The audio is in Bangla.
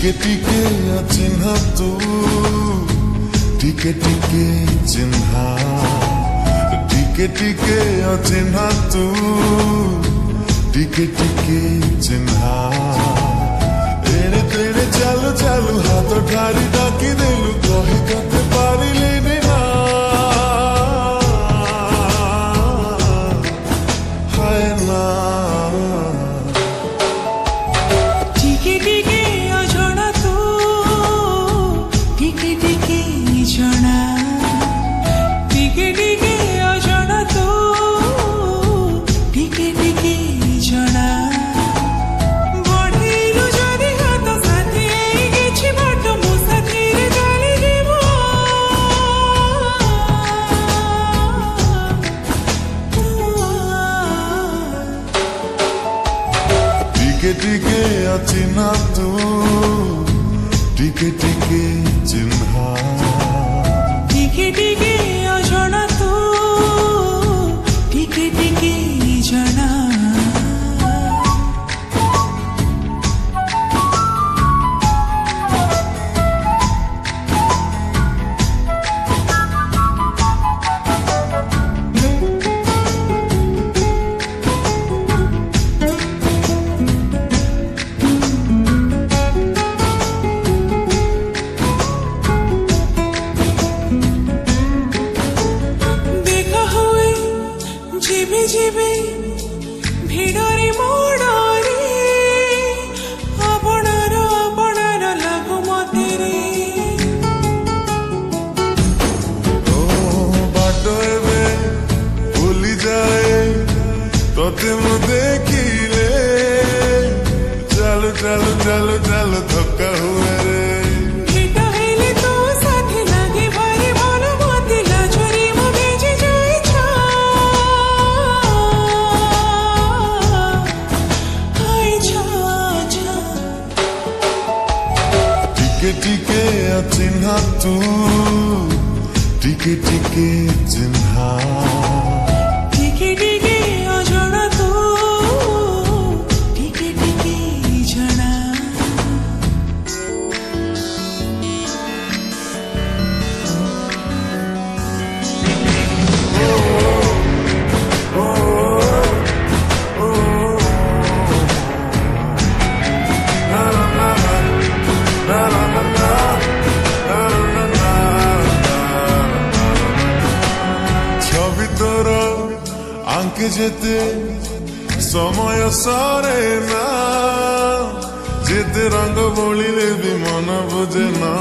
টিকে টিকে চিহ্না তু টিকে টিকে চিহ্না টিকে টিকে চিহ্না তু টিকে টিকে চিহ্না এড়ে তেড়ে চালু চালু হাত ঠারি ডাকি দেলু কহি কাতে পারিলেনি না হায় না টিকে টিকে অজଣା তু টিকে টিকে জଣା টিকে টিকে অজଣା তু টিকে টিকে জଣା বঢ়িলু যদি হাত সাথে গেছি বাট মো সাথীরে চালি যাব টিকে টিকে চিহ্না তু টিকে টিকে চিহ্না টিকে টিকে অজଣା তু টিকে টিকে জଣା ଯିବି ଯିବି ଭିଡ଼ରେ ମୋଡ଼ରେ ଆପଣର ଲାଭ ମତେରେ ଓ ବାଟ ଏବେ ଭୁଲି ଯାଏ ତତେ ମୁଁ ଦେଖିଲେ ଚାଲୁ ଚାଲୁ ଚାଲୁ ଚାଲୁ ଧକ୍କା ହୁଏ ରେ ଭେଟ ହେଲେ ତୋ ସାଥେ ଲାଗେ ଭାରି ଭଲ ମତେ ଲାଜରେ ମୁଁ ଭିଜି ଯାଇଛ ହାय ଛା ଛା টিকে টিকে চিহ্না তু টিকে টিকে চিহ্না টিকে টিকে অজଣା তু টিকে টিকে জଣା ছবি তোর আঙ্কে যেতে সময় সরে না যেতে রঙ বলিলে বি মন বুঝে না